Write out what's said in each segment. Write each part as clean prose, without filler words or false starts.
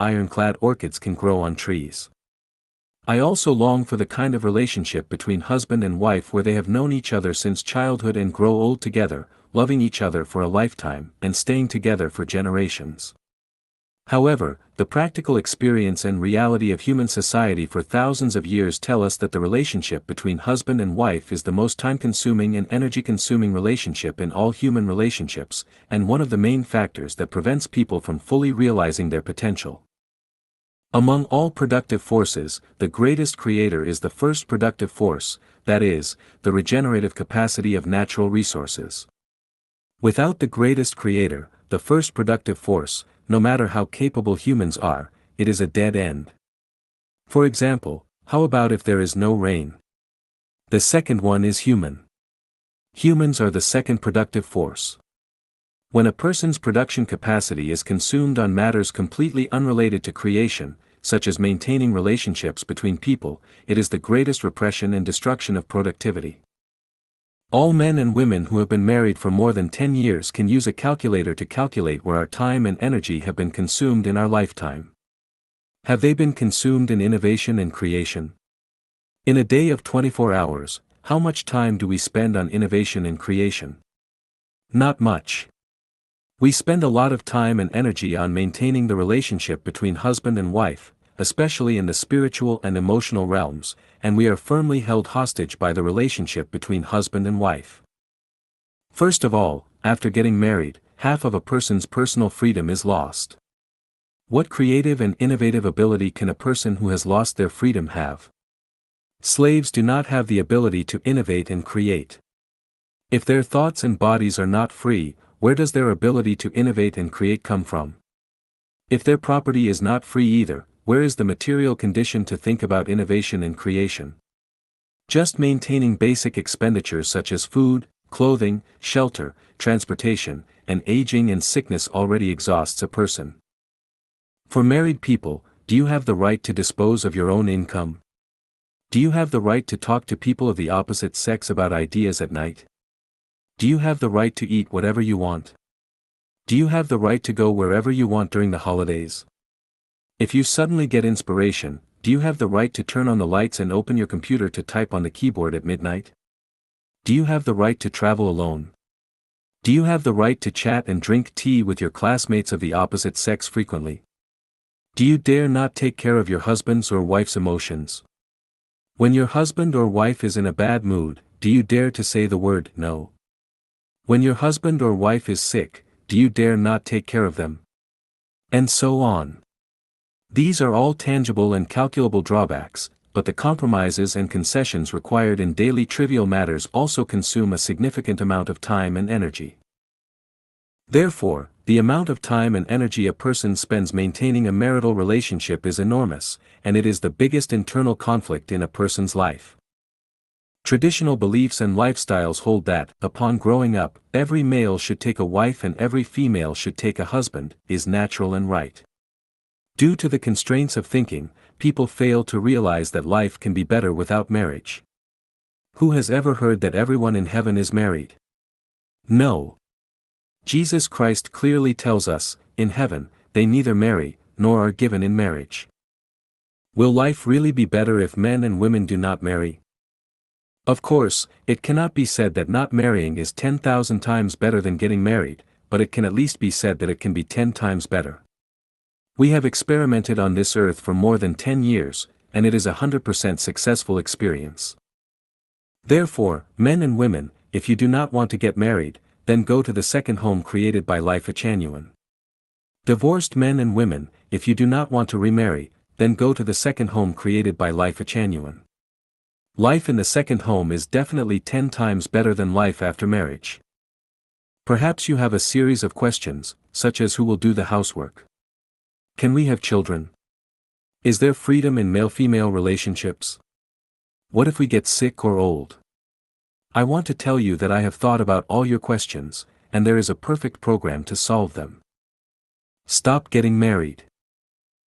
ironclad orchids can grow on trees. I also long for the kind of relationship between husband and wife where they have known each other since childhood and grow old together, loving each other for a lifetime and staying together for generations. However, the practical experience and reality of human society for thousands of years tell us that the relationship between husband and wife is the most time-consuming and energy-consuming relationship in all human relationships, and one of the main factors that prevents people from fully realizing their potential. Among all productive forces, the greatest creator is the first productive force, that is, the regenerative capacity of natural resources. Without the greatest creator, the first productive force, no matter how capable humans are, it is a dead end. For example, how about if there is no rain? The second one is human. Humans are the second productive force. When a person's production capacity is consumed on matters completely unrelated to creation, such as maintaining relationships between people, it is the greatest repression and destruction of productivity. All men and women who have been married for more than 10 years can use a calculator to calculate where our time and energy have been consumed in our lifetime. Have they been consumed in innovation and creation? In a day of 24 hours, how much time do we spend on innovation and creation? Not much. We spend a lot of time and energy on maintaining the relationship between husband and wife, especially in the spiritual and emotional realms, and we are firmly held hostage by the relationship between husband and wife. First of all, after getting married, half of a person's personal freedom is lost. What creative and innovative ability can a person who has lost their freedom have? Slaves do not have the ability to innovate and create. If their thoughts and bodies are not free, where does their ability to innovate and create come from? If their property is not free either, where is the material condition to think about innovation and creation? Just maintaining basic expenditures such as food, clothing, shelter, transportation, and aging and sickness already exhausts a person. For married people, do you have the right to dispose of your own income? Do you have the right to talk to people of the opposite sex about ideas at night? Do you have the right to eat whatever you want? Do you have the right to go wherever you want during the holidays? If you suddenly get inspiration, do you have the right to turn on the lights and open your computer to type on the keyboard at midnight? Do you have the right to travel alone? Do you have the right to chat and drink tea with your classmates of the opposite sex frequently? Do you dare not take care of your husband's or wife's emotions? When your husband or wife is in a bad mood, do you dare to say the word no? When your husband or wife is sick, do you dare not take care of them? And so on. These are all tangible and calculable drawbacks, but the compromises and concessions required in daily trivial matters also consume a significant amount of time and energy. Therefore, the amount of time and energy a person spends maintaining a marital relationship is enormous, and it is the biggest internal conflict in a person's life. Traditional beliefs and lifestyles hold that, upon growing up, every male should take a wife and every female should take a husband, is natural and right. Due to the constraints of thinking, people fail to realize that life can be better without marriage. Who has ever heard that everyone in heaven is married? No. Jesus Christ clearly tells us, in heaven, they neither marry, nor are given in marriage. Will life really be better if men and women do not marry? Of course, it cannot be said that not marrying is 10,000 times better than getting married, but it can at least be said that it can be 10 times better. We have experimented on this earth for more than 10 years, and it is a 100% successful experience. Therefore, men and women, if you do not want to get married, then go to the second home created by Lifechanyuan. Divorced men and women, if you do not want to remarry, then go to the second home created by Lifechanyuan. Life in the second home is definitely 10 times better than life after marriage. Perhaps you have a series of questions, such as who will do the housework? Can we have children? Is there freedom in male-female relationships? What if we get sick or old? I want to tell you that I have thought about all your questions, and there is a perfect program to solve them. Stop getting married.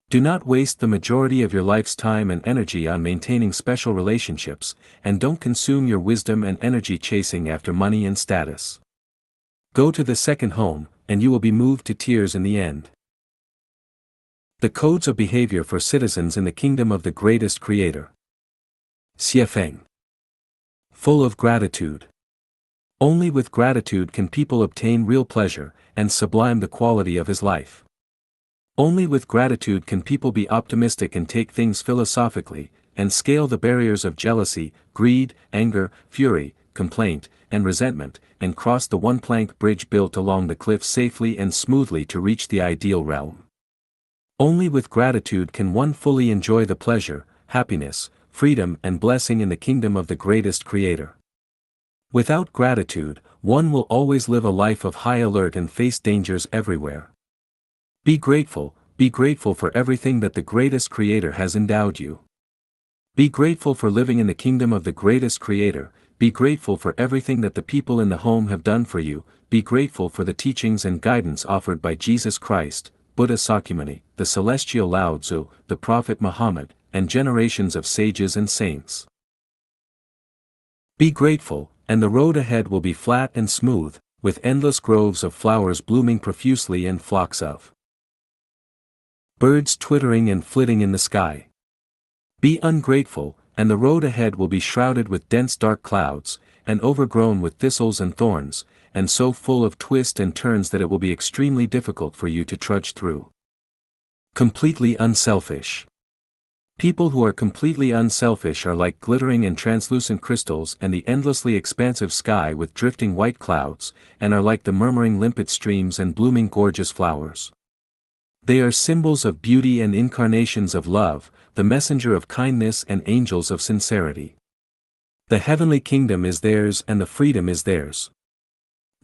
Do not waste the majority of your life's time and energy on maintaining special relationships, and don't consume your wisdom and energy chasing after money and status. Go to the second home, and you will be moved to tears in the end. The codes of behavior for citizens in the kingdom of the greatest creator. Xiefeng. Full of gratitude. Only with gratitude can people obtain real pleasure, and sublime the quality of his life. Only with gratitude can people be optimistic and take things philosophically, and scale the barriers of jealousy, greed, anger, fury, complaint, and resentment, and cross the one-plank bridge built along the cliff safely and smoothly to reach the ideal realm. Only with gratitude can one fully enjoy the pleasure, happiness, freedom and blessing in the kingdom of the greatest creator. Without gratitude, one will always live a life of high alert and face dangers everywhere. Be grateful for everything that the greatest creator has endowed you. Be grateful for living in the kingdom of the greatest creator, be grateful for everything that the people in the home have done for you, be grateful for the teachings and guidance offered by Jesus Christ, Buddha Sakyamuni, the celestial Lao Tzu, the Prophet Muhammad, and generations of sages and saints. Be grateful, and the road ahead will be flat and smooth, with endless groves of flowers blooming profusely and flocks of birds twittering and flitting in the sky. Be ungrateful, and the road ahead will be shrouded with dense dark clouds, and overgrown with thistles and thorns, and so full of twists and turns that it will be extremely difficult for you to trudge through. Completely unselfish. People who are completely unselfish are like glittering and translucent crystals and the endlessly expansive sky with drifting white clouds, and are like the murmuring limpid streams and blooming gorgeous flowers. They are symbols of beauty and incarnations of love, the messenger of kindness and angels of sincerity. The heavenly kingdom is theirs and the freedom is theirs.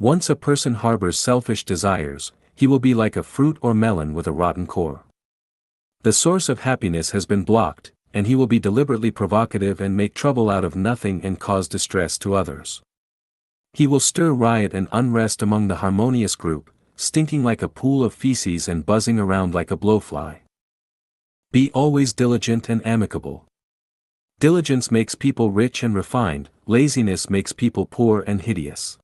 Once a person harbors selfish desires, he will be like a fruit or melon with a rotten core. The source of happiness has been blocked, and he will be deliberately provocative and make trouble out of nothing and cause distress to others. He will stir riot and unrest among the harmonious group, stinking like a pool of feces and buzzing around like a blowfly. Be always diligent and amicable. Diligence makes people rich and refined, laziness makes people poor and hideous.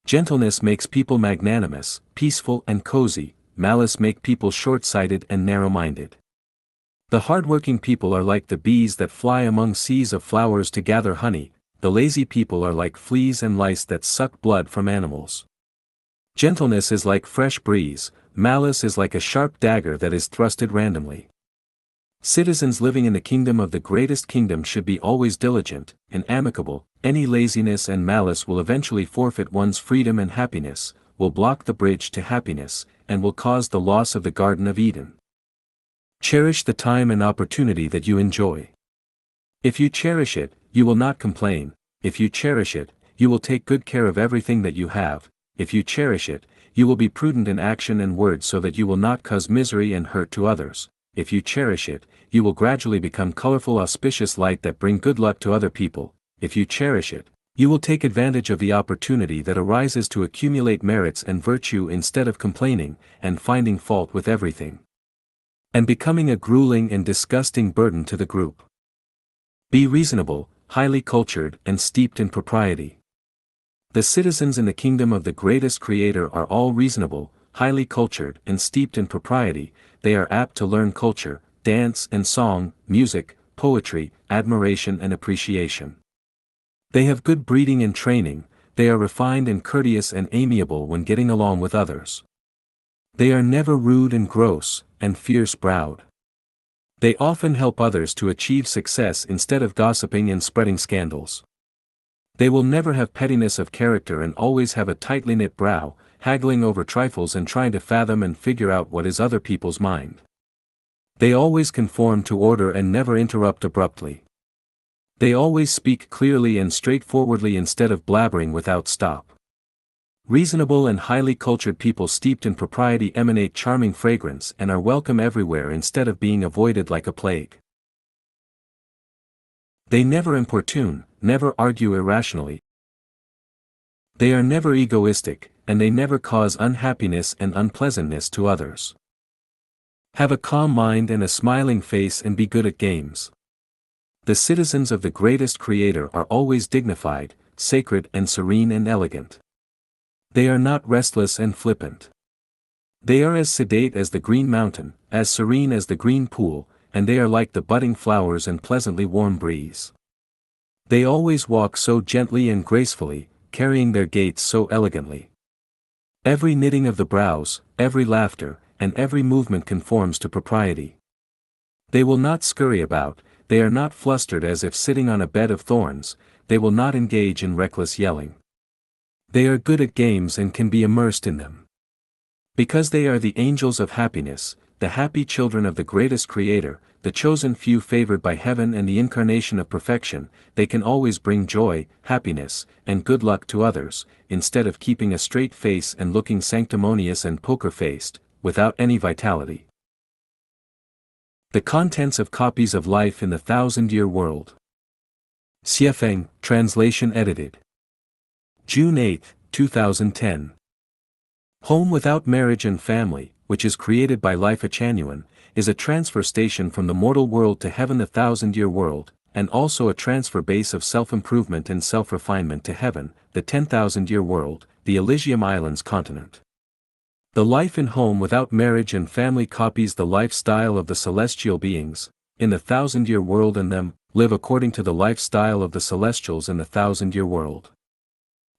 Gentleness makes people magnanimous, peaceful and cozy, malice makes people short-sighted and narrow-minded. The hard-working people are like the bees that fly among seas of flowers to gather honey, the lazy people are like fleas and lice that suck blood from animals. Gentleness is like fresh breeze, malice is like a sharp dagger that is thrusted randomly. Citizens living in the kingdom of the greatest kingdom should be always diligent and amicable. Any laziness and malice will eventually forfeit one's freedom and happiness, will block the bridge to happiness, and will cause the loss of the Garden of Eden. Cherish the time and opportunity that you enjoy. If you cherish it, you will not complain. If you cherish it, you will take good care of everything that you have. If you cherish it, you will be prudent in action and word so that you will not cause misery and hurt to others. If you cherish it, you will gradually become colorful auspicious light that bring good luck to other people. If you cherish it, you will take advantage of the opportunity that arises to accumulate merits and virtue instead of complaining, and finding fault with everything, and becoming a grueling and disgusting burden to the group. Be reasonable, highly cultured and steeped in propriety. The citizens in the kingdom of the greatest creator are all reasonable, highly cultured and steeped in propriety. They are apt to learn culture, dance and song, music, poetry, admiration and appreciation. They have good breeding and training, they are refined and courteous and amiable when getting along with others. They are never rude and gross, and fierce-browed. They often help others to achieve success instead of gossiping and spreading scandals. They will never have pettiness of character and always have a tightly knit brow, haggling over trifles and trying to fathom and figure out what is other people's mind. They always conform to order and never interrupt abruptly. They always speak clearly and straightforwardly instead of blabbering without stop. Reasonable and highly cultured people steeped in propriety emanate charming fragrance and are welcome everywhere instead of being avoided like a plague. They never importune, never argue irrationally. They are never egoistic, and they never cause unhappiness and unpleasantness to others. Have a calm mind and a smiling face and be good at games. The citizens of the greatest creator are always dignified, sacred and serene and elegant. They are not restless and flippant. They are as sedate as the green mountain, as serene as the green pool, and they are like the budding flowers and pleasantly warm breeze. They always walk so gently and gracefully, carrying their gaits so elegantly. Every knitting of the brows, every laughter, and every movement conforms to propriety. They will not scurry about, they are not flustered as if sitting on a bed of thorns, they will not engage in reckless yelling. They are good at games and can be immersed in them. Because they are the angels of happiness, the happy children of the greatest Creator, the chosen few favored by heaven and the incarnation of perfection, they can always bring joy, happiness, and good luck to others, instead of keeping a straight face and looking sanctimonious and poker-faced, without any vitality. The contents of copies of Life in the Thousand-Year World. Xiefeng, translation edited. June 8, 2010. Home Without Marriage and Family, which is created by Lifechanyuan, is a transfer station from the mortal world to heaven, the thousand-year world, and also a transfer base of self-improvement and self-refinement to heaven, the 10,000-year world, the Elysium Islands continent. The Life in Home Without Marriage and Family copies the lifestyle of the celestial beings, in the thousand-year world, and them, live according to the lifestyle of the celestials in the thousand-year world.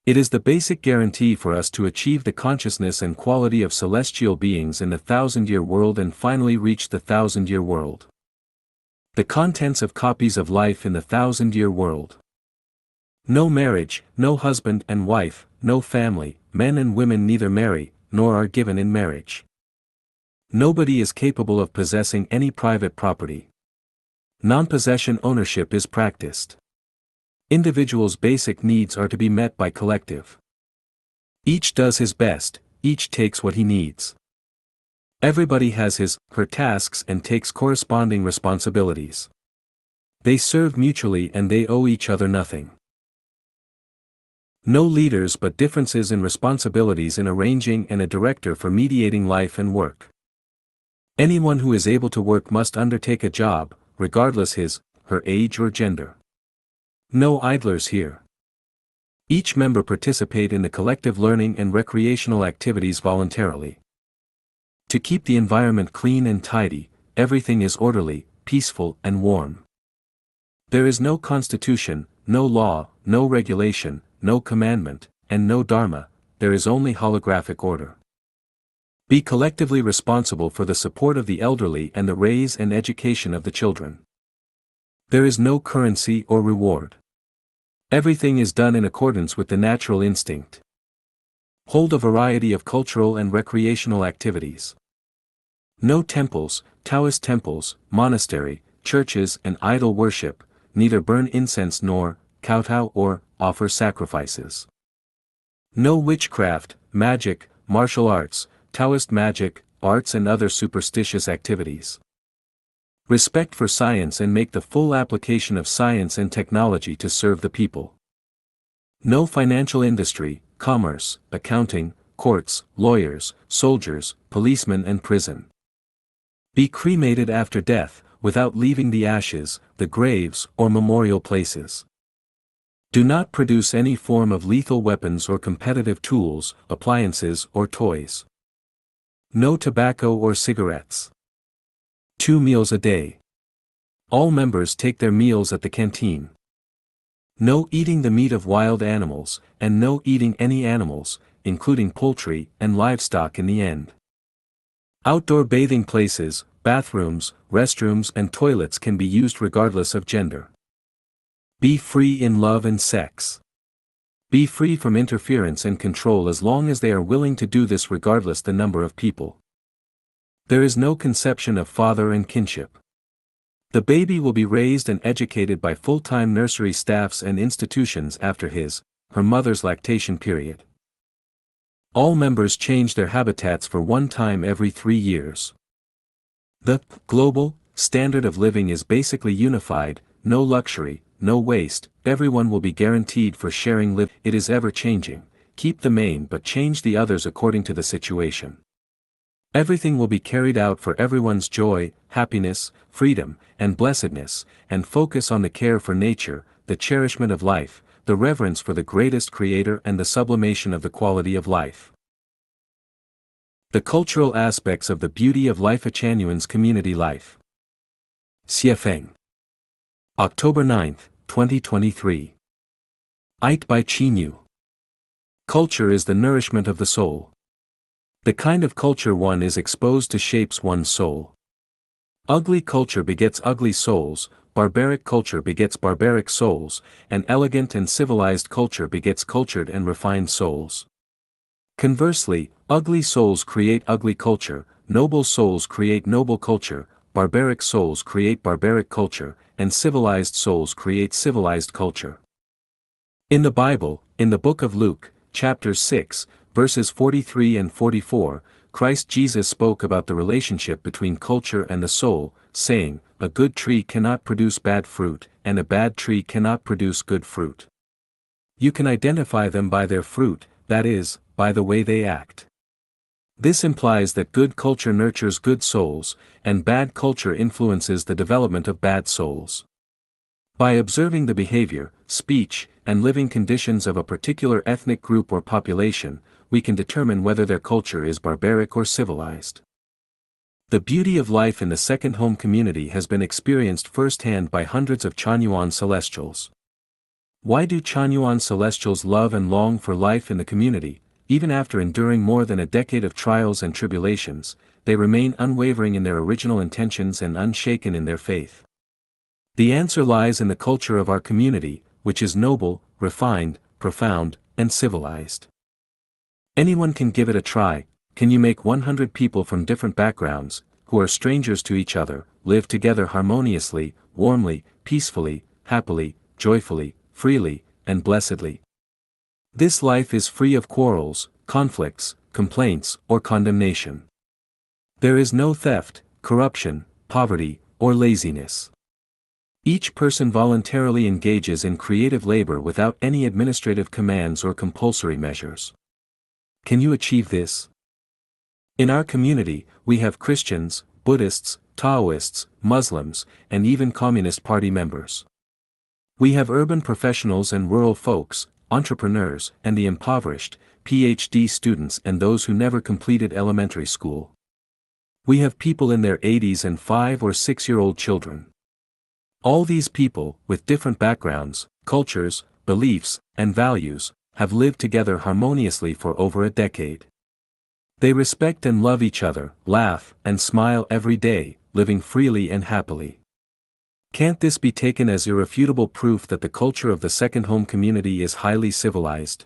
It is the basic guarantee for us to achieve the consciousness and quality of celestial beings in the thousand-year world and finally reach the thousand-year world. The contents of copies of Life in the Thousand-Year World. No marriage, no husband and wife, no family, men and women neither marry, nor are given in marriage. Nobody is capable of possessing any private property. Non-possession ownership is practiced. Individuals' basic needs are to be met by collective. Each does his best, each takes what he needs. Everybody has her tasks and takes corresponding responsibilities. They serve mutually and they owe each other nothing. No leaders but differences in responsibilities in arranging and a director for mediating life and work. Anyone who is able to work must undertake a job, regardless her age or gender. No idlers here. Each member participate in the collective learning and recreational activities voluntarily. To keep the environment clean and tidy, everything is orderly, peaceful and warm. There is no constitution, no law, no regulation, no commandment, and no dharma, there is only holographic order. Be collectively responsible for the support of the elderly and the raise and education of the children. There is no currency or reward. Everything is done in accordance with the natural instinct. Hold a variety of cultural and recreational activities. No temples, Taoist temples, monastery, churches and idol worship, neither burn incense nor kowtow or offer sacrifices. No witchcraft, magic, martial arts, Taoist magic, arts and other superstitious activities. Respect for science and make the full application of science and technology to serve the people. No financial industry, commerce, accounting, courts, lawyers, soldiers, policemen and prison. Be cremated after death, without leaving the ashes, the graves or memorial places. Do not produce any form of lethal weapons or competitive tools, appliances or toys. No tobacco or cigarettes. 2 meals a day. All members take their meals at the canteen. No eating the meat of wild animals, and no eating any animals, including poultry and livestock in the end. Outdoor bathing places, bathrooms, restrooms and toilets can be used regardless of gender. Be free in love and sex. Be free from interference and control as long as they are willing to do this regardless the number of people. There is no conception of father and kinship. The baby will be raised and educated by full-time nursery staffs and institutions after her mother's lactation period. All members change their habitats for one time every 3 years. The global standard of living is basically unified, no luxury, no waste, everyone will be guaranteed for sharing live. It is ever changing, keep the main but change the others according to the situation. Everything will be carried out for everyone's joy, happiness, freedom, and blessedness, and focus on the care for nature, the cherishment of life, the reverence for the greatest Creator and the sublimation of the quality of life. The cultural aspects of the beauty of Lifechanyuan's community life. Xiefeng. October 9, 2023. Ait by Chinyu. Culture is the nourishment of the soul. The kind of culture one is exposed to shapes one's soul. Ugly culture begets ugly souls, barbaric culture begets barbaric souls, and elegant and civilized culture begets cultured and refined souls. Conversely, ugly souls create ugly culture, noble souls create noble culture, barbaric souls create barbaric culture, and civilized souls create civilized culture. In the Bible, in the book of Luke, chapter 6, verses 43 and 44, Christ Jesus spoke about the relationship between culture and the soul, saying, "A good tree cannot produce bad fruit, and a bad tree cannot produce good fruit. You can identify them by their fruit, that is, by the way they act." This implies that good culture nurtures good souls, and bad culture influences the development of bad souls. By observing the behavior, speech, and living conditions of a particular ethnic group or population, we can determine whether their culture is barbaric or civilized. The beauty of life in the second home community has been experienced firsthand by hundreds of Chanyuan celestials. Why do Chanyuan celestials love and long for life in the community? Even after enduring more than a decade of trials and tribulations, they remain unwavering in their original intentions and unshaken in their faith. The answer lies in the culture of our community, which is noble, refined, profound, and civilized. Anyone can give it a try. Can you make 100 people from different backgrounds, who are strangers to each other, live together harmoniously, warmly, peacefully, happily, joyfully, freely, and blessedly? This life is free of quarrels, conflicts, complaints, or condemnation. There is no theft, corruption, poverty, or laziness. Each person voluntarily engages in creative labor without any administrative commands or compulsory measures. Can you achieve this? In our community, we have Christians, Buddhists, Taoists, Muslims, and even Communist Party members. We have urban professionals and rural folks, entrepreneurs, and the impoverished, PhD students and those who never completed elementary school. We have people in their 80s and 5 or 6-year-old children. All these people, with different backgrounds, cultures, beliefs, and values, have lived together harmoniously for over a decade. They respect and love each other, laugh and smile every day, living freely and happily. Can't this be taken as irrefutable proof that the culture of the second home community is highly civilized?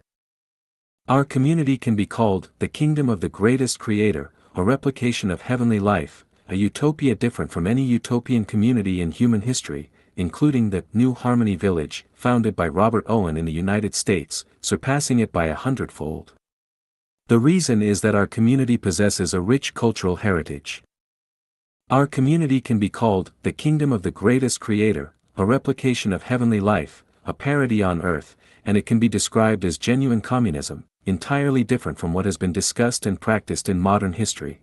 Our community can be called the kingdom of the greatest creator, a replication of heavenly life, a utopia different from any utopian community in human history, including the New Harmony Village, founded by Robert Owen in the United States, surpassing it by 100-fold. The reason is that our community possesses a rich cultural heritage. Our community can be called the kingdom of the greatest creator, a replication of heavenly life, a parody on earth, and it can be described as genuine communism, entirely different from what has been discussed and practiced in modern history.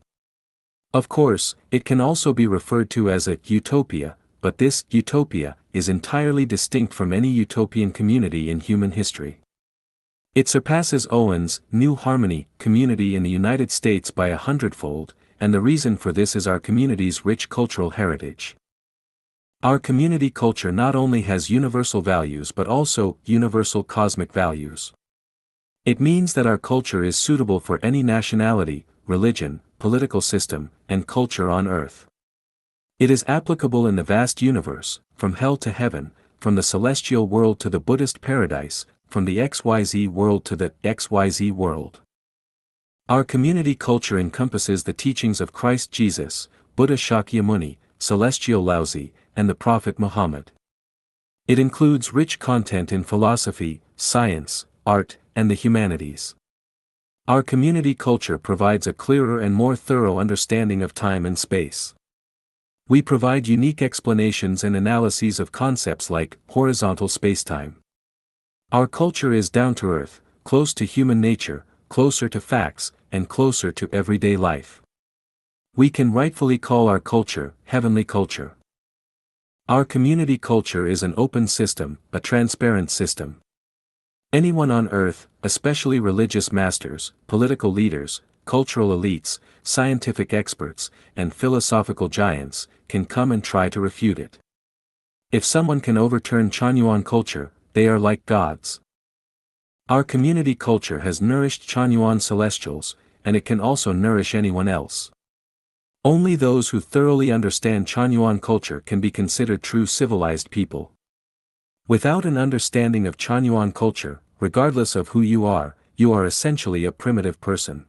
Of course, it can also be referred to as a utopia, but this utopia is entirely distinct from any utopian community in human history. It surpasses Owen's New Harmony community in the United States by 100-fold, and the reason for this is our community's rich cultural heritage. Our community culture not only has universal values but also universal cosmic values. It means that our culture is suitable for any nationality, religion, political system, and culture on earth. It is applicable in the vast universe, from hell to heaven, from the celestial world to the Buddhist paradise, from the XYZ world to the XYZ world. Our community culture encompasses the teachings of Christ Jesus, Buddha Shakyamuni, Celestial Laozi, and the Prophet Muhammad. It includes rich content in philosophy, science, art, and the humanities. Our community culture provides a clearer and more thorough understanding of time and space. We provide unique explanations and analyses of concepts like horizontal spacetime. Our culture is down to earth, close to human nature, closer to facts, and closer to everyday life. We can rightfully call our culture heavenly culture. Our community culture is an open system, a transparent system. Anyone on earth, especially religious masters, political leaders, cultural elites, scientific experts, and philosophical giants, can come and try to refute it. If someone can overturn Chanyuan culture, they are like gods. Our community culture has nourished Chanyuan celestials, and it can also nourish anyone else. Only those who thoroughly understand Chanyuan culture can be considered true civilized people. Without an understanding of Chanyuan culture, regardless of who you are essentially a primitive person.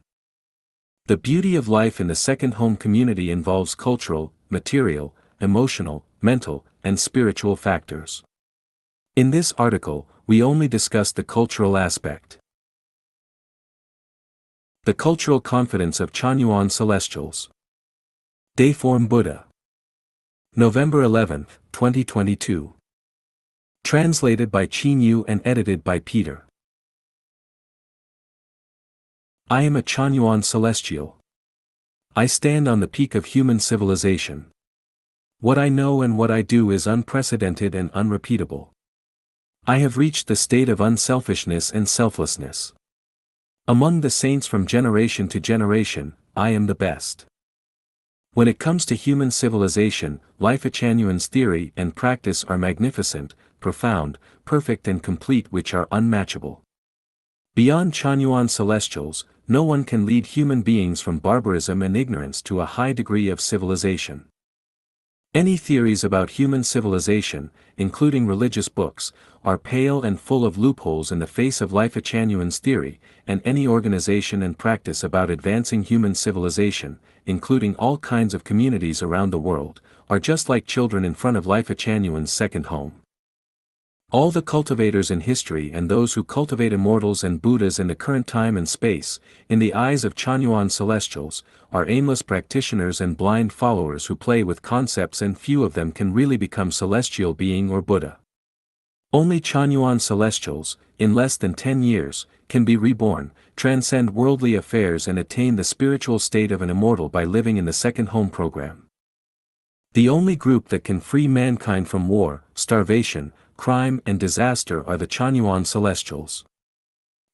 The beauty of life in the second home community involves cultural, material, emotional, mental, and spiritual factors. In this article, we only discuss the cultural aspect. The cultural confidence of Chanyuan celestials. Dayform Buddha. November 11, 2022. Translated by Chinyu and edited by Peter. I am a Chanyuan celestial. I stand on the peak of human civilization. What I know and what I do is unprecedented and unrepeatable. I have reached the state of unselfishness and selflessness. Among the saints from generation to generation, I am the best. When it comes to human civilization, Lifechanyuan's theory and practice are magnificent, profound, perfect and complete, which are unmatchable. Beyond Chanyuan celestials, no one can lead human beings from barbarism and ignorance to a high degree of civilization. Any theories about human civilization, including religious books, are pale and full of loopholes in the face of Lifechanyuan's theory, and any organization and practice about advancing human civilization, including all kinds of communities around the world, are just like children in front of Lifechanyuan's second home. All the cultivators in history and those who cultivate immortals and Buddhas in the current time and space, in the eyes of Chanyuan celestials, are aimless practitioners and blind followers who play with concepts, and few of them can really become celestial being or Buddha. Only Chanyuan celestials, in less than 10 years, can be reborn, transcend worldly affairs and attain the spiritual state of an immortal by living in the second home program. The only group that can free mankind from war, starvation, crime and disaster are the Chanyuan celestials.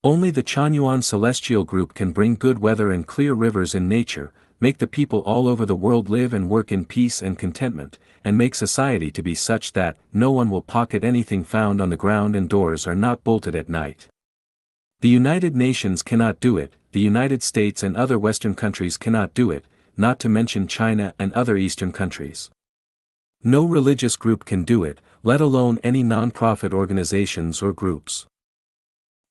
Only the Chanyuan celestial group can bring good weather and clear rivers in nature, make the people all over the world live and work in peace and contentment, and make society to be such that no one will pocket anything found on the ground and doors are not bolted at night. The United Nations cannot do it, the United States and other Western countries cannot do it, not to mention China and other Eastern countries. No religious group can do it, let alone any non-profit organizations or groups.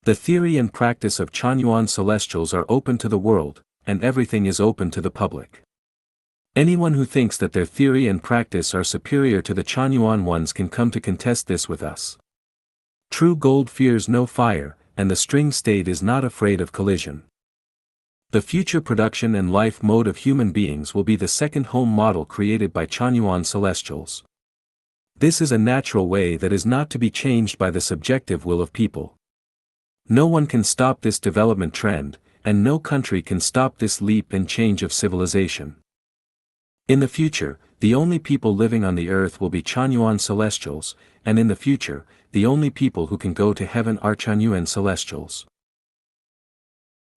The theory and practice of Chanyuan celestials are open to the world, and everything is open to the public. Anyone who thinks that their theory and practice are superior to the Chanyuan ones can come to contest this with us. True gold fears no fire, and the string state is not afraid of collision. The future production and life mode of human beings will be the second home model created by Chanyuan celestials. This is a natural way that is not to be changed by the subjective will of people. No one can stop this development trend, and no country can stop this leap and change of civilization. In the future, the only people living on the earth will be Chanyuan celestials, and in the future, the only people who can go to heaven are Chanyuan celestials.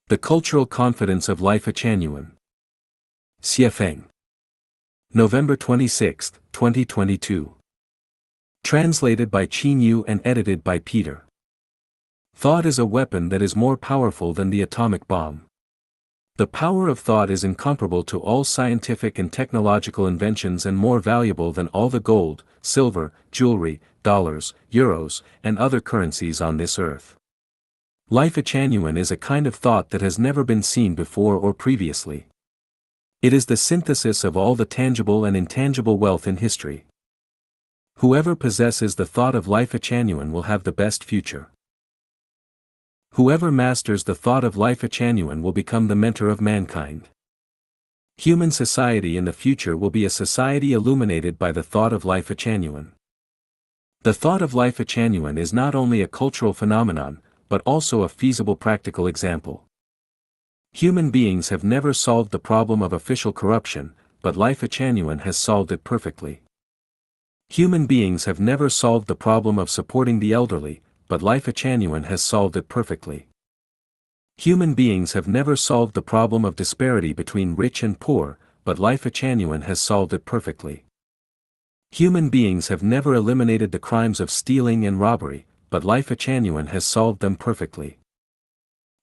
The cultural confidence of Lifechanyuan. Xiefeng. November 26, 2022. Translated by Chinyu and edited by Peter. Thought is a weapon that is more powerful than the atomic bomb. The power of thought is incomparable to all scientific and technological inventions and more valuable than all the gold, silver, jewelry, dollars, euros, and other currencies on this earth. Lifechanyuan is a kind of thought that has never been seen before or previously. It is the synthesis of all the tangible and intangible wealth in history. Whoever possesses the thought of Lifechanyuan will have the best future. Whoever masters the thought of Lifechanyuan will become the mentor of mankind. Human society in the future will be a society illuminated by the thought of Lifechanyuan. The thought of Lifechanyuan is not only a cultural phenomenon, but also a feasible practical example. Human beings have never solved the problem of official corruption, but Lifechanyuan has solved it perfectly. Human beings have never solved the problem of supporting the elderly, but Lifechanyuan has solved it perfectly. Human beings have never solved the problem of disparity between rich and poor, but Lifechanyuan has solved it perfectly. Human beings have never eliminated the crimes of stealing and robbery, but Lifechanyuan has solved them perfectly.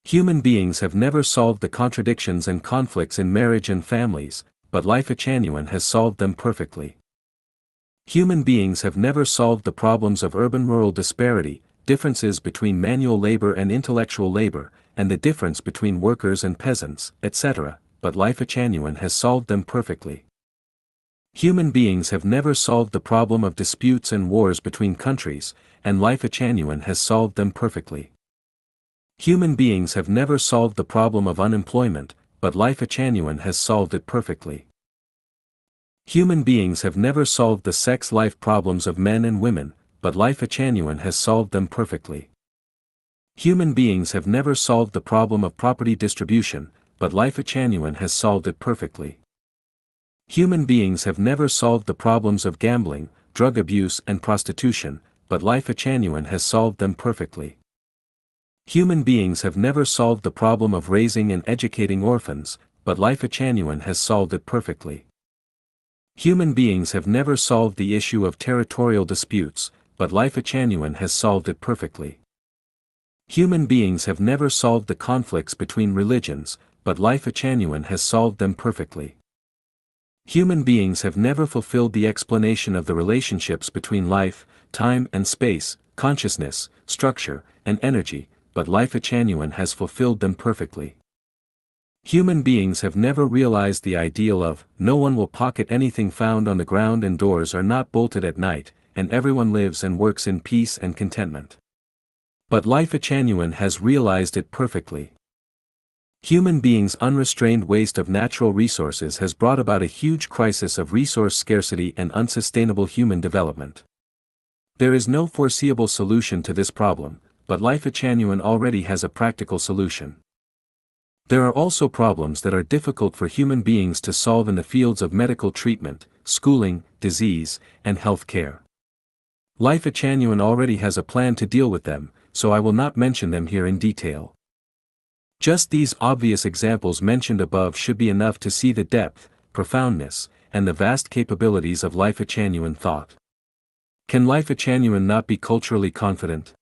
Human beings have never solved the contradictions and conflicts in marriage and families, but Lifechanyuan has solved them perfectly. Human beings have never solved the problems of urban-rural disparity, differences between manual labor and intellectual labor, and the difference between workers and peasants, etc., but Lifechanyuan has solved them perfectly. Human beings have never solved the problem of disputes and wars between countries, and Lifechanyuan has solved them perfectly. Human beings have never solved the problem of unemployment, but Lifechanyuan has solved it perfectly. Human beings have never solved the sex-life problems of men and women, but Lifechanyuan has solved them perfectly. Human beings have never solved the problem of property distribution, but Lifechanyuan has solved it perfectly. Human beings have never solved the problems of gambling, drug abuse and prostitution, but Lifechanyuan has solved them perfectly. Human beings have never solved the problem of raising and educating orphans, but Lifechanyuan has solved it perfectly. Human beings have never solved the issue of territorial disputes, but Lifechanyuan has solved it perfectly. Human beings have never solved the conflicts between religions, but Lifechanyuan has solved them perfectly. Human beings have never fulfilled the explanation of the relationships between life, time and space, consciousness, structure, and energy, but Lifechanyuan has fulfilled them perfectly. Human beings have never realized the ideal of, no one will pocket anything found on the ground and doors are not bolted at night, and everyone lives and works in peace and contentment. But Lifechanyuan has realized it perfectly. Human beings' unrestrained waste of natural resources has brought about a huge crisis of resource scarcity and unsustainable human development. There is no foreseeable solution to this problem, but Lifechanyuan already has a practical solution. There are also problems that are difficult for human beings to solve in the fields of medical treatment, schooling, disease, and health care. Lifechanyuan already has a plan to deal with them, so I will not mention them here in detail. Just these obvious examples mentioned above should be enough to see the depth, profoundness, and the vast capabilities of Lifechanyuan thought. Can Lifechanyuan not be culturally confident?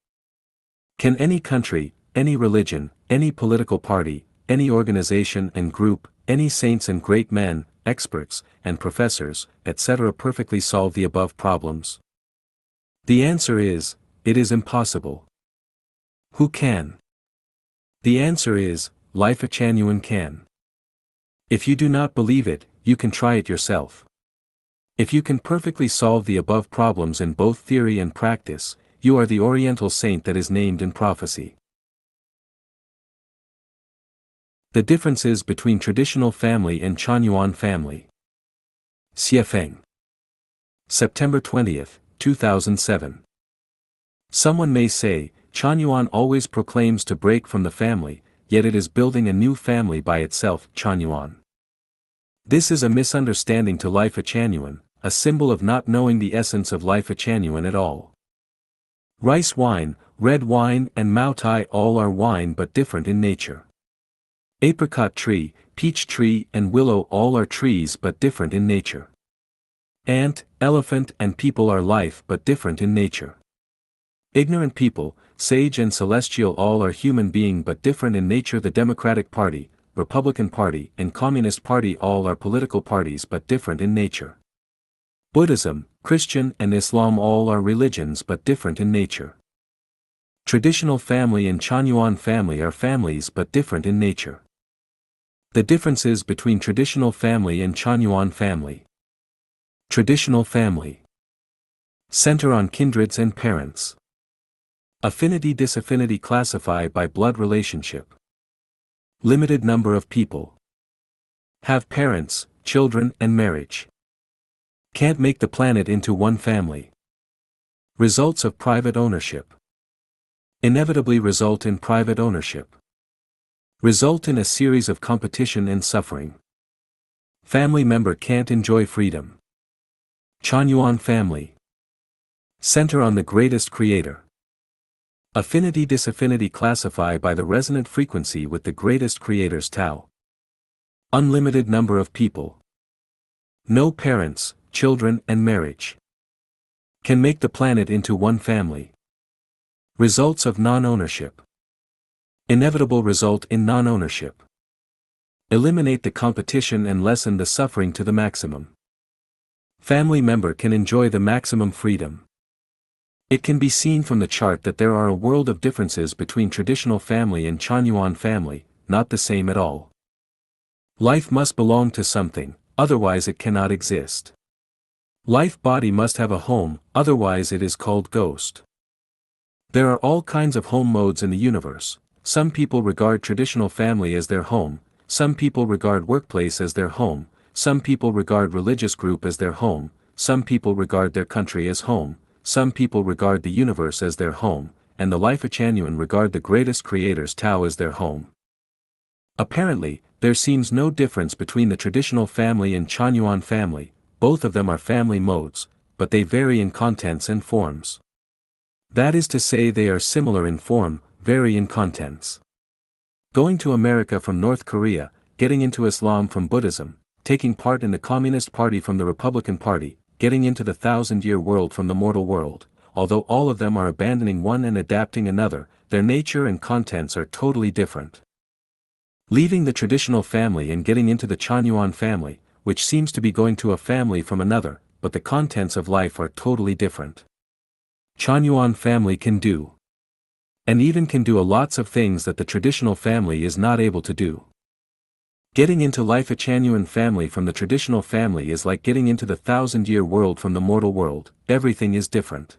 Can any country, any religion, any political party, any organization and group, any saints and great men, experts, and professors, etc. perfectly solve the above problems? The answer is, it is impossible. Who can? The answer is, Lifechanyuan can. If you do not believe it, you can try it yourself. If you can perfectly solve the above problems in both theory and practice, you are the Oriental saint that is named in prophecy. The differences between traditional family and Chanyuan family. Xiefeng. September 20, 2007. Someone may say, Chanyuan always proclaims to break from the family, yet it is building a new family by itself, Chanyuan. This is a misunderstanding to Lifechanyuan, a symbol of not knowing the essence of Lifechanyuan at all. Rice wine, red wine and Maotai all are wine but different in nature. Apricot tree, peach tree and willow all are trees but different in nature. Ant, elephant and people are life but different in nature. Ignorant people, sage and celestial all are human being but different in nature. The Democratic Party, Republican Party and Communist Party all are political parties but different in nature. Buddhism, Christian and Islam all are religions but different in nature. Traditional family and Chanyuan family are families but different in nature. The differences between traditional family and Chanyuan family. Traditional family. Center on kindreds and parents. Affinity-disaffinity classify by blood relationship. Limited number of people. Have parents, children and marriage. Can't make the planet into one family. Results of private ownership. Inevitably result in private ownership. Result in a series of competition and suffering. Family member can't enjoy freedom. Chanyuan family. Center on the greatest creator. Affinity-disaffinity classify by the resonant frequency with the greatest creator's Tao. Unlimited number of people. No parents, children and marriage. Can make the planet into one family. Results of non-ownership. Inevitable result in non-ownership. Eliminate the competition and lessen the suffering to the maximum. Family member can enjoy the maximum freedom. It can be seen from the chart that there are a world of differences between traditional family and Chanyuan family, not the same at all. Life must belong to something, otherwise it cannot exist. Life body must have a home, otherwise it is called ghost. There are all kinds of home modes in the universe. Some people regard traditional family as their home, some people regard workplace as their home, some people regard religious group as their home, some people regard their country as home, some people regard the universe as their home, and the Lifechanyuan regard the greatest creator's Tao as their home. Apparently, there seems no difference between the traditional family and Chanyuan family. Both of them are family modes, but they vary in contents and forms. That is to say, they are similar in form, vary in contents. Going to America from North Korea, getting into Islam from Buddhism, taking part in the Communist Party from the Republican Party, getting into the 1,000-year world from the mortal world, although all of them are abandoning one and adapting another, their nature and contents are totally different. Leaving the traditional family and getting into the Chanyuan family, which seems to be going to a family from another, but the contents of life are totally different. Chanyuan family can do. And even can do lots of things that the traditional family is not able to do. Getting into Lifechanyuan family from the traditional family is like getting into the 1,000-year world from the mortal world, everything is different.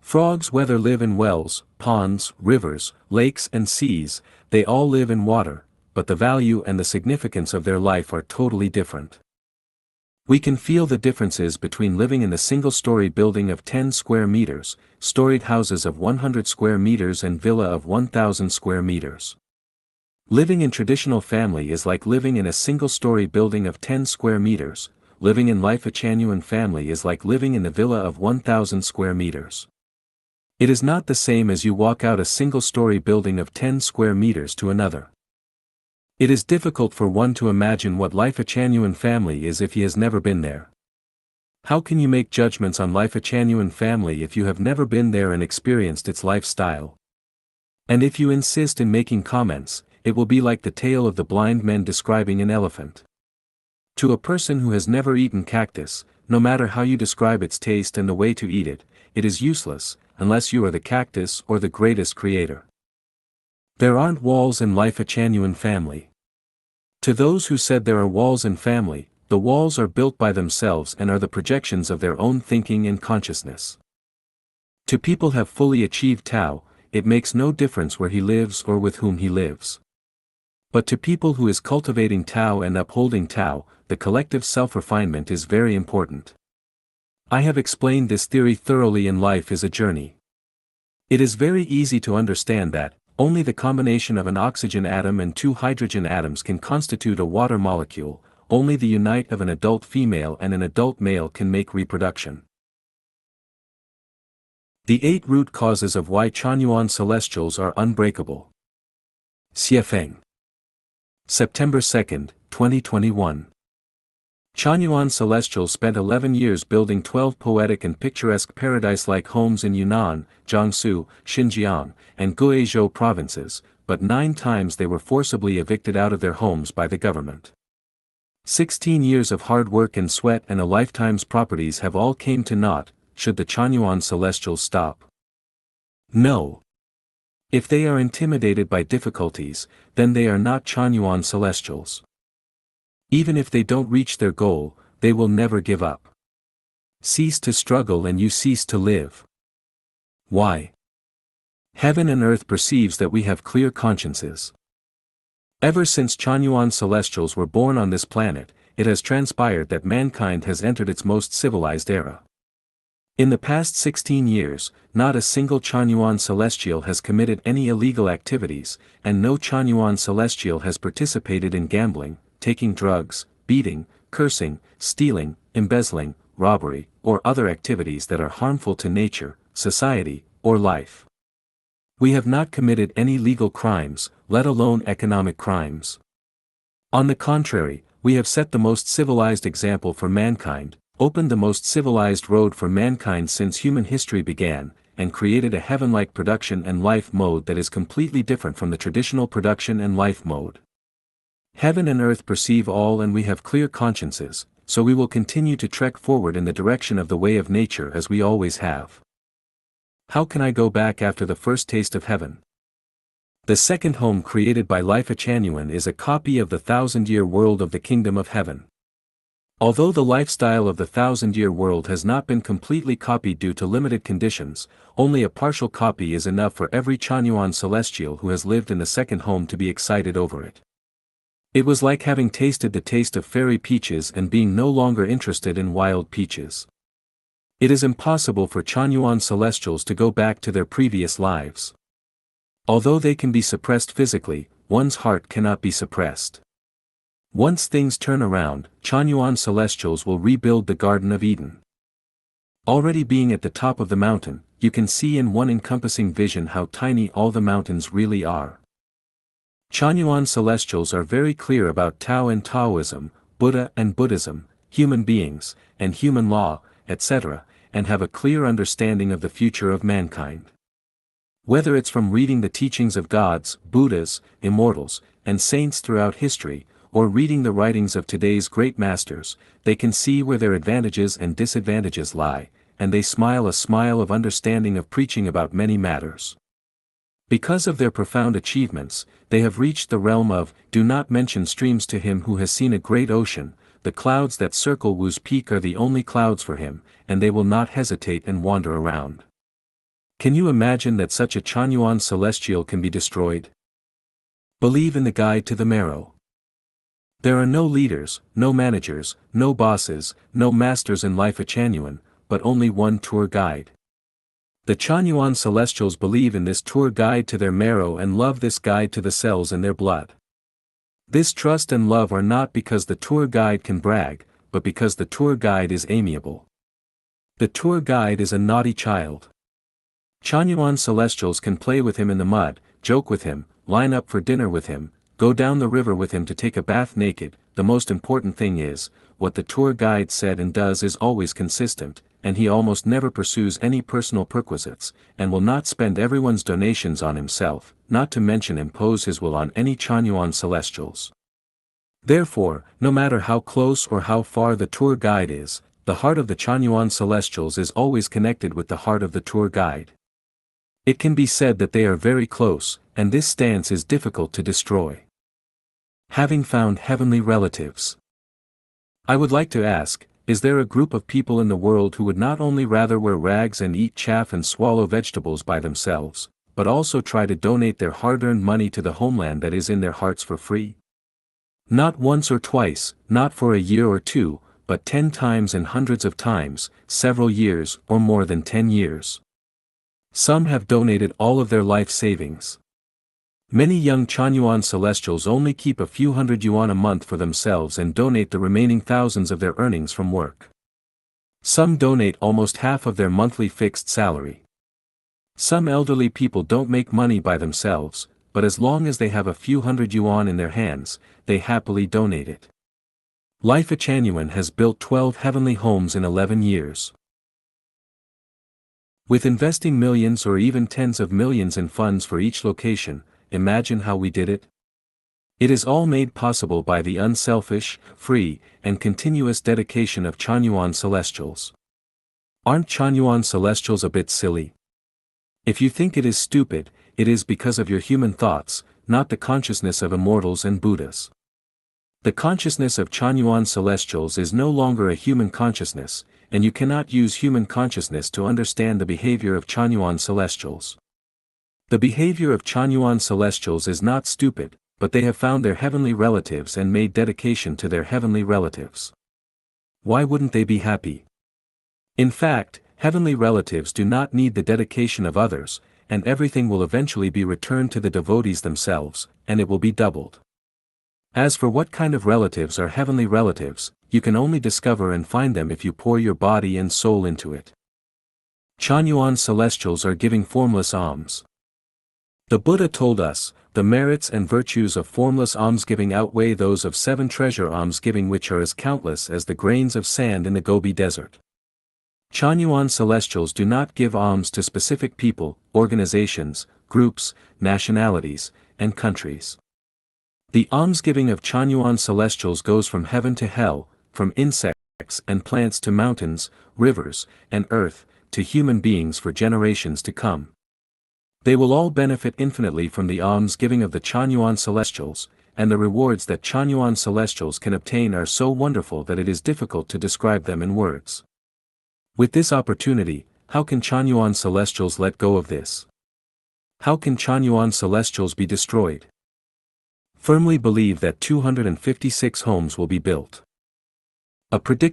Frogs whether live in wells, ponds, rivers, lakes and seas, they all live in water, but the value and the significance of their life are totally different. We can feel the differences between living in a single-story building of 10 square meters, storied houses of 100 square meters and villa of 1,000 square meters. Living in traditional family is like living in a single-story building of 10 square meters, living in Lifechanyuan family is like living in a villa of 1,000 square meters. It is not the same as you walk out a single-story building of 10 square meters to another. It is difficult for one to imagine what Lifechanyuan family is if he has never been there. How can you make judgments on Lifechanyuan family if you have never been there and experienced its lifestyle? And if you insist in making comments, it will be like the tale of the blind men describing an elephant. To a person who has never eaten cactus, no matter how you describe its taste and the way to eat it is useless, unless you are the cactus or the greatest creator. There aren't walls in Lifechanyuan family. To those who said there are walls in family, the walls are built by themselves and are the projections of their own thinking and consciousness. To people have fully achieved Tao, it makes no difference where he lives or with whom he lives. But to people who is cultivating Tao and upholding Tao, the collective self-refinement is very important. I have explained this theory thoroughly in Life is a Journey. It is very easy to understand that, only the combination of an oxygen atom and 2 hydrogen atoms can constitute a water molecule, only the unite of an adult female and an adult male can make reproduction. The 8 root causes of why Chanyuan celestials are unbreakable. Xiefeng. September 2, 2021. Chanyuan celestials spent 11 years building 12 poetic and picturesque paradise-like homes in Yunnan, Jiangsu, Xinjiang, and Guizhou provinces, but 9 times they were forcibly evicted out of their homes by the government. 16 years of hard work and sweat and a lifetime's properties have all came to naught, should the Chanyuan celestials stop? No. If they are intimidated by difficulties, then they are not Chanyuan celestials. Even if they don't reach their goal, they will never give up. Cease to struggle and you cease to live. Why? Heaven and earth perceives that we have clear consciences. Ever since Chanyuan celestials were born on this planet, it has transpired that mankind has entered its most civilized era. In the past 16 years, not a single Chanyuan celestial has committed any illegal activities, and no Chanyuan celestial has participated in gambling, taking drugs, beating, cursing, stealing, embezzling, robbery, or other activities that are harmful to nature, society, or life. We have not committed any legal crimes, let alone economic crimes. On the contrary, we have set the most civilized example for mankind, opened the most civilized road for mankind since human history began, and created a heaven-like production and life mode that is completely different from the traditional production and life mode. Heaven and earth perceive all, and we have clear consciences, so we will continue to trek forward in the direction of the way of nature as we always have. How can I go back after the first taste of heaven? The second home created by Lifechanyuan is a copy of the 1,000-year world of the kingdom of heaven. Although the lifestyle of the 1,000-year world has not been completely copied due to limited conditions, only a partial copy is enough for every Chanyuan celestial who has lived in the second home to be excited over it. It was like having tasted the taste of fairy peaches and being no longer interested in wild peaches. It is impossible for Chanyuan celestials to go back to their previous lives. Although they can be suppressed physically, one's heart cannot be suppressed. Once things turn around, Chanyuan celestials will rebuild the Garden of Eden. Already being at the top of the mountain, you can see in one encompassing vision how tiny all the mountains really are. Chanyuan celestials are very clear about Tao and Taoism, Buddha and Buddhism, human beings, and human law, etc., and have a clear understanding of the future of mankind. Whether it's from reading the teachings of gods, Buddhas, immortals, and saints throughout history, or reading the writings of today's great masters, they can see where their advantages and disadvantages lie, and they smile a smile of understanding of preaching about many matters. Because of their profound achievements, they have reached the realm of, do not mention streams to him who has seen a great ocean, the clouds that circle Wu's peak are the only clouds for him, and they will not hesitate and wander around. Can you imagine that such a Chanyuan celestial can be destroyed? Believe in the guide to the marrow. There are no leaders, no managers, no bosses, no masters in Lifechanyuan, but only one tour guide. The Chanyuan celestials believe in this tour guide to their marrow and love this guide to the cells in their blood. This trust and love are not because the tour guide can brag, but because the tour guide is amiable. The tour guide is a naughty child. Chanyuan celestials can play with him in the mud, joke with him, line up for dinner with him, go down the river with him to take a bath naked. The most important thing is, what the tour guide said and does is always consistent, and he almost never pursues any personal perquisites, and will not spend everyone's donations on himself, not to mention impose his will on any Chanyuan celestials. Therefore, no matter how close or how far the tour guide is, the heart of the Chanyuan celestials is always connected with the heart of the tour guide. It can be said that they are very close, and this stance is difficult to destroy. Having found heavenly relatives. I would like to ask, is there a group of people in the world who would not only rather wear rags and eat chaff and swallow vegetables by themselves, but also try to donate their hard-earned money to the homeland that is in their hearts for free? Not once or twice, not for a year or two, but 10 times and hundreds of times, several years or more than 10 years. Some have donated all of their life savings. Many young Chanyuan celestials only keep a few hundred yuan a month for themselves and donate the remaining thousands of their earnings from work. Some donate almost half of their monthly fixed salary. Some elderly people don't make money by themselves, but as long as they have a few hundred yuan in their hands, they happily donate it. Lifechanyuan has built 12 heavenly homes in 11 years. With investing millions or even tens of millions in funds for each location, imagine how we did it? It is all made possible by the unselfish, free, and continuous dedication of Chanyuan celestials. Aren't Chanyuan celestials a bit silly? If you think it is stupid, it is because of your human thoughts, not the consciousness of immortals and Buddhas. The consciousness of Chanyuan celestials is no longer a human consciousness, and you cannot use human consciousness to understand the behavior of Chanyuan celestials. The behavior of Chanyuan celestials is not stupid, but they have found their heavenly relatives and made dedication to their heavenly relatives. Why wouldn't they be happy? In fact, heavenly relatives do not need the dedication of others, and everything will eventually be returned to the devotees themselves, and it will be doubled. As for what kind of relatives are heavenly relatives, you can only discover and find them if you pour your body and soul into it. Chanyuan celestials are giving formless alms. The Buddha told us, the merits and virtues of formless almsgiving outweigh those of 7 treasure almsgiving, which are as countless as the grains of sand in the Gobi Desert. Chanyuan celestials do not give alms to specific people, organizations, groups, nationalities, and countries. The almsgiving of Chanyuan celestials goes from heaven to hell, from insects and plants to mountains, rivers, and earth, to human beings for generations to come. They will all benefit infinitely from the almsgiving of the Chanyuan celestials, and the rewards that Chanyuan celestials can obtain are so wonderful that it is difficult to describe them in words. With this opportunity, how can Chanyuan celestials let go of this? How can Chanyuan celestials be destroyed? Firmly believe that 256 homes will be built. A prediction